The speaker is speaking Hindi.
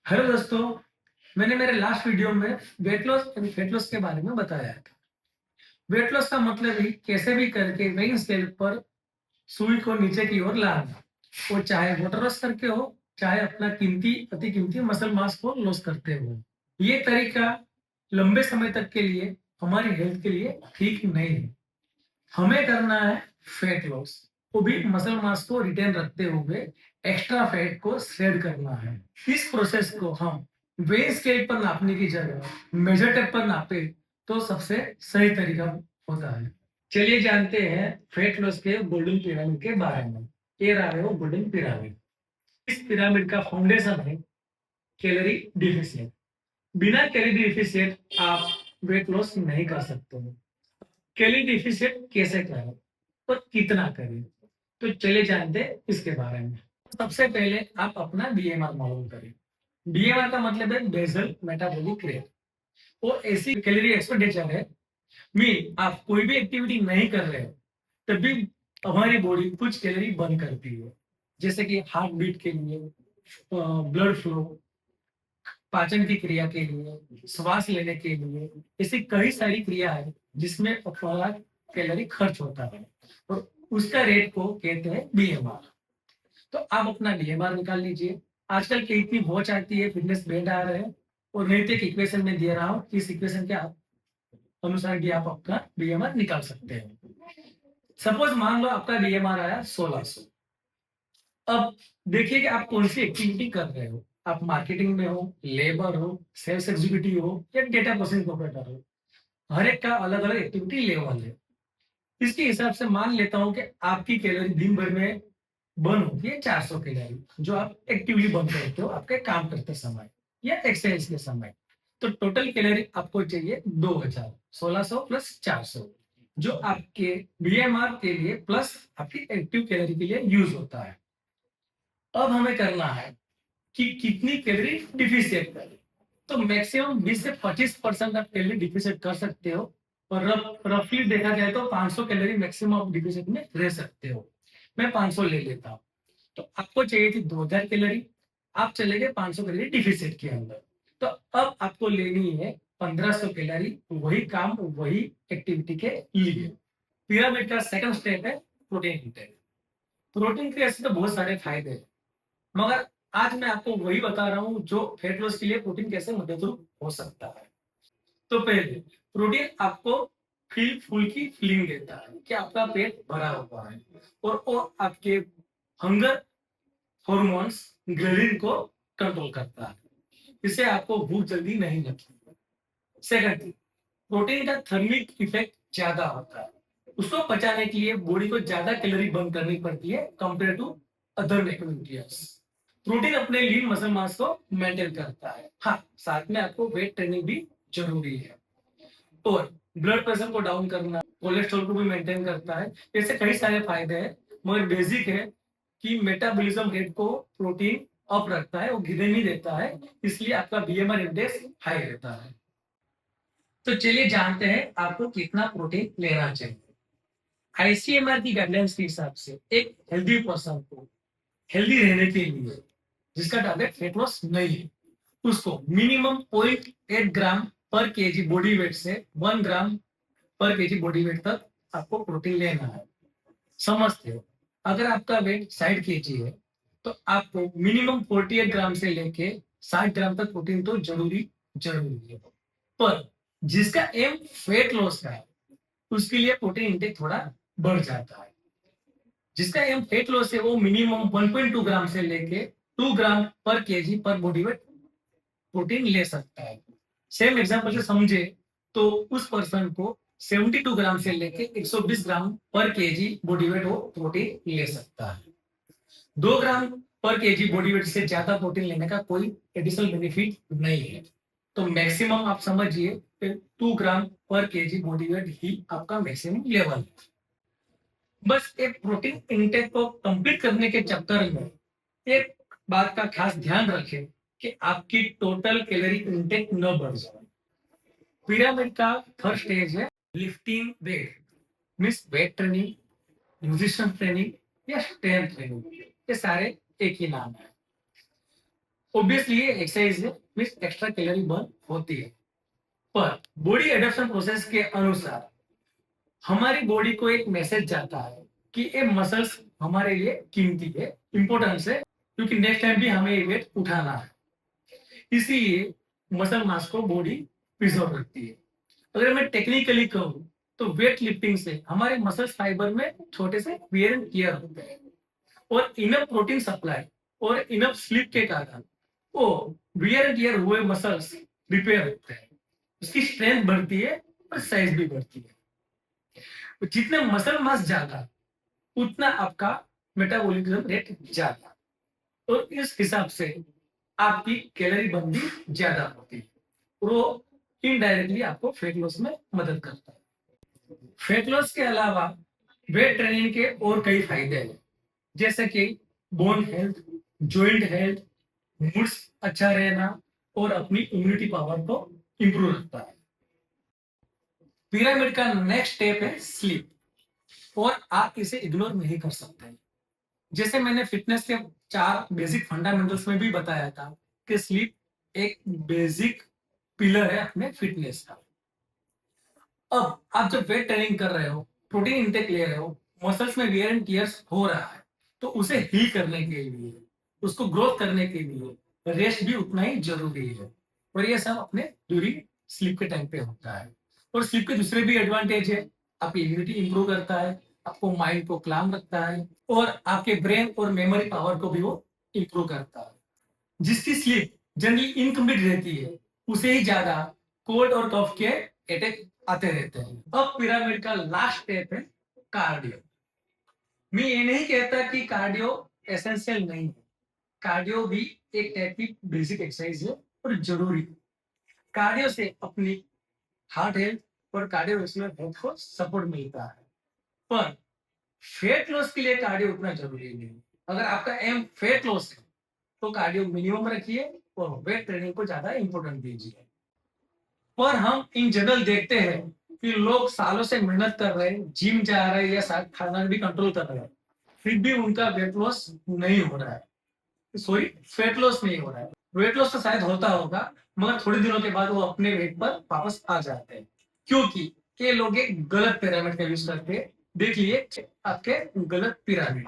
हेलो दोस्तों, मैंने मेरे लास्ट वीडियो में weight loss and fat loss के बारे में बताया था। वेट लॉस का मतलब ही कैसे भी करके वेइंग स्केल पर सुई को नीचे की ओर लाना। वो चाहे वाटर लॉस करके हो, चाहे अपना कीमती अति कीमती मसल मास को लॉस करते हो। ये तरीका लंबे समय तक के लिए हमारी हेल्थ के लिए ठीक नहीं है। हमें करना है फैट लॉस, वो भी मसल मास को रिटेन रखते हुए एक्स्ट्रा फैट को श्रेड करना है। इस प्रोसेस को हम वेइंग स्केल पर नापने की जगह मेजर टेप पर नापे तो सबसे सही तरीका होता है। चलिए जानते हैं फैट लॉस के गोल्डन पिरामिड के बारे में। ये रहा है वो गोल्डन पिरामिड। इस पिरामिड का फाउंडेशन है कैलोरी डिफिशिएंट। बिना कैलोरी डिफिशिएंट आप वेट लॉस नहीं कर सकते हो। कैलोरी डिफिशिएंट कैसे करें और कितना करें, तो चले जानते हैं इसके बारे में। सबसे पहले आप अपना बीएमआर मालूम करें। बीएमआर का मतलब है बेसल मेटाबॉलिक रेट। वो ऐसी कैलोरी एक्सपेंडिचर है, मीन आप कोई भी एक्टिविटी नहीं कर रहे हो तभी हमारी बॉडी कुछ कैलोरी बर्न करती है। जैसे कि हार्ट बीट के लिए, ब्लड फ्लो, पाचन की क्रिया के लिए, श्वास लेने के लिए, ऐसी कई सारी क्रिया है जिसमें हमारा कैलोरी खर्च होता है और उसका रेट को कहते हैं बीएमआर। तो आप अपना बीएमआर निकाल लीजिए। आजकल की इतनी वॉच आती है, फिटनेस बैंड आ रहे हैं और मैं तो एक इक्वेशन में दे रहा हूँ, इस इक्वेशन के अनुसार भी आप अपना बीएमआर निकाल सकते हैं। सपोज मान लो आपका बीएमआर आया 1600। अब देखिए कि आप कौन सी एक्टिविटी कर रहे हो। आप मार्केटिंग में हो, लेबर हो, सेल्स एग्जीक्यूटिव हो या डेटा प्रोसेसिंग ऑपरेटर हो। हर एक का अलग अलग एक्टिविटी लेवल है। इसके हिसाब से मान लेता हूं कि आपकी कैलोरी दिन भर में बर्न होती है 400 कैलोरी, जो आप एक्टिवली बर्न करते हो आपके काम करते समय या एक्सरसाइज के समय। तो टोटल कैलोरी आपको चाहिए 2000, 1600 प्लस 400, जो आपके बीएमआर के लिए प्लस आपकी एक्टिव कैलोरी के लिए यूज होता है। अब हमें करना है कि कितनी कैलोरी डिफिशिएट करें। तो मैक्सिमम 20 से 25% आप कैलोरी डिफिशिएट कर सकते हो और रफली देखा जाए तो 500 कैलोरी मैक्सिमम आप डिफिशिएट में रह सकते हो। मैं 500 ले लेता हूँ। तो आपको चाहिए थी 2000 कैलोरी, आप चले गए 500 कैलोरी डिफिशिएट के अंदर। तो अब आपको लेनी है 1500 कैलोरी, वही काम वही एक्टिविटी के लिए। पिरामिड का सेकंड स्टेप है प्रोटीन इंटेक। प्रोटीन के ऐसे तो बहुत सारे फायदे हैं, मगर आज मैं आपको वही बता रहा हूँ जो फैट लॉस के लिए प्रोटीन कैसे मददरूप हो सकता है। तो पहले प्रोटीन आपको फील फुल की फीलिंग देता है कि आपका पेट भरा हुआ है और वो आपके हंगर हॉर्मोन्स ग्रेलिन को कंट्रोल करता है। इससे आपको भूख जल्दी नहीं लगती। सेकंड, प्रोटीन का थर्मिक इफेक्ट ज्यादा होता है। उसको पचाने के लिए बॉडी को ज्यादा कैलोरी बर्न करनी पड़ती है compare to other macronutrients. Protein अपने लीन मसल मास को मेंटेन करता है। हाँ, साथ में आपको वेट ट्रेनिंग भी जरूरी है। और ब्लड प्रेशर को डाउन करना, कोलेस्ट्रॉल को भी मेंटेन करता है। ऐसे कई सारे फायदे हैं, मगर बेसिक है कि मेटाबॉलिज्म रेट को प्रोटीन अप रखता है, वो गिरने नहीं देता है, इसलिए आपका बीएमआर इंडेक्स हाई रहता है। तो चलिए जानते हैं आपको कितना प्रोटीन लेना चाहिए। आईसीएमआर की गाइडलाइंस के हिसाब से एक हेल्दी पर्सन को हेल्दी रहने के लिए, जिसका टारगेट फेट लॉस नहीं है, उसको मिनिमम 0.8 ग्राम पर केजी बॉडी वेट से 1 ग्राम पर केजी बॉडी वेट तक आपको प्रोटीन लेना है। समझते हो? अगर आपका वेट 60 केजी है तो आपको मिनिमम 48 ग्राम से लेके 60 ग्राम तक प्रोटीन तो जरूरी जरूरी है। पर जिसका एम वेट लॉस का है उसके लिए प्रोटीन इंटेक थोड़ा बढ़ जाता है। जिसका एम फेट लॉस है वो मिनिमम 1.2 ग्राम से लेके 2 ग्राम पर केजी पर बॉडी वेट प्रोटीन ले सकता है। सेम एग्जांपल से समझे तो उस पर्सन को 72 ग्राम से लेके 120 ग्राम पर केजी बॉडी वेट वो प्रोटीन ले सकता है। 2 ग्राम पर केजी बॉडी वेट से ज्यादा प्रोटीन लेने का कोई एडिशनल बेनिफिट नहीं है। तो मैक्सिमम आप समझिए 2 ग्राम पर केजी बॉडी वेट ही आपका मैक्सिमम लेवल है। बस एक प्रोटीन इंटेक को कंप्लीट करने के चक्कर में एक बात का खास ध्यान रखें कि आपकी टोटल कैलोरी इंटेक न बढ़ जाए। पिरामिड का थर्ड स्टेज है lifting wait, means weight training, musician training या स्ट्रेंथ ट्रेनिंग। ये सारे एक ही नाम है। ऑब्वियसली ये एक्सरसाइज है, मीन्स एक्स्ट्रा कैलोरी बर्न होती है, पर बॉडी एडॉप्शन प्रोसेस के अनुसार हमारी बॉडी को एक मैसेज जाता है कि ये मसल्स हमारे लिए कीमती है, इंपॉर्टेंस है, क्योंकि नेक्स्ट टाइम भी हमें ये वेट उठाना है। इसीलिए मसल मास को बॉडी प्रिजर्व रखती है। अगर मैं टेक्निकली कहूँ तो वेट लिफ्टिंग से हमारे मसल्स फाइबर में छोटे से वियर एंड टियर होते हैं, और इनफ प्रोटीन सप्लाई और इनफ स्लीप के कारण वो वियर एंड टियर हुए मसल्स रिपेयर होते हैं, उसकी स्ट्रेंथ बढ़ती है और साइज भी बढ़ती है। तो जितने मसल मास ज्यादा उतना आपका मेटाबॉलिज्म रेट ज्यादा, और इस हिसाब से आपकी कैलोरी बर्न भी ज्यादा होती है, और वो इनडायरेक्टली आपको फैट लॉस में मदद करता है। फैट लॉस के अलावा वेट ट्रेनिंग के और कई फायदे हैं, जैसे कि bone health, joint health, moods अच्छा रहना और अपनी इम्यूनिटी पावर को इंप्रूव रखता है। पिरामिड का नेक्स्ट स्टेप है स्लीप, और आप इसे इग्नोर नहीं कर सकते। जैसे मैंने फिटनेस के 4 बेसिक फंडामेंटल्स में भी बताया था कि स्लीप एक बेसिक पिलर है अपने फिटनेस का। अब आप जब वेट ट्रेनिंग कर रहे हो, प्रोटीन इंटेक ले रहे हो, मसल्स में वियर एंड टियर्स हो रहा है, तो उसे हील करने के लिए, उसको ग्रोथ करने के लिए रेस्ट भी उतना ही जरूरी है, और ये सब अपने ड्यूरिंग स्लीप के टाइम पे होता है। और स्लीप के दूसरे भी एडवांटेज है, आपकी इम्यूनिटी इंप्रूव करता है, आपको माइंड को क्लाम रखता है, और आपके ब्रेन और मेमोरी पावर को भी वो इंप्रूव करता है। जिसकी स्लीप जनरली इनकम्प्लीट रहती है, उसे ही ज्यादा कोल्ड और कफ के अटैक आते रहते हैं। अब पिरामिड का लास्ट स्टेप है कार्डियो। मैं ये नहीं कहता कि कार्डियो एसेंशियल नहीं है, कार्डियो भी एक टाइप की बेसिक एक्सरसाइज है और जरूरी है। कार्डियो से अपनी हार्ट हेल्थ और कार्डियोवैस्कुलर हेल्थ को सपोर्ट मिलता है, पर फैट लॉस के लिए कार्डियो उतना जरूरी नहीं है। अगर आपका एम फैट लॉस है तो कार्डियो मिनिमम रखिए और वेट ट्रेनिंग को ज्यादा इंपॉर्टेंट दीजिए। पर हम इन जनरल देखते हैं कि लोग सालों से मेहनत कर रहे हैं, जिम जा रहे हैं या शायद खाना भी कंट्रोल कर रहे हैं, फिर भी उनका वेट लॉस नहीं हो रहा है। सॉरी, फैट लॉस नहीं हो रहा है। वेट लॉस तो शायद होता होगा, मगर थोड़े दिनों के बाद वो अपने वेट पर वापस आ जाते हैं, क्योंकि ये लोग एक गलत पिरामिड का यूज करके, देख लिए आपके गलत पिरामिड।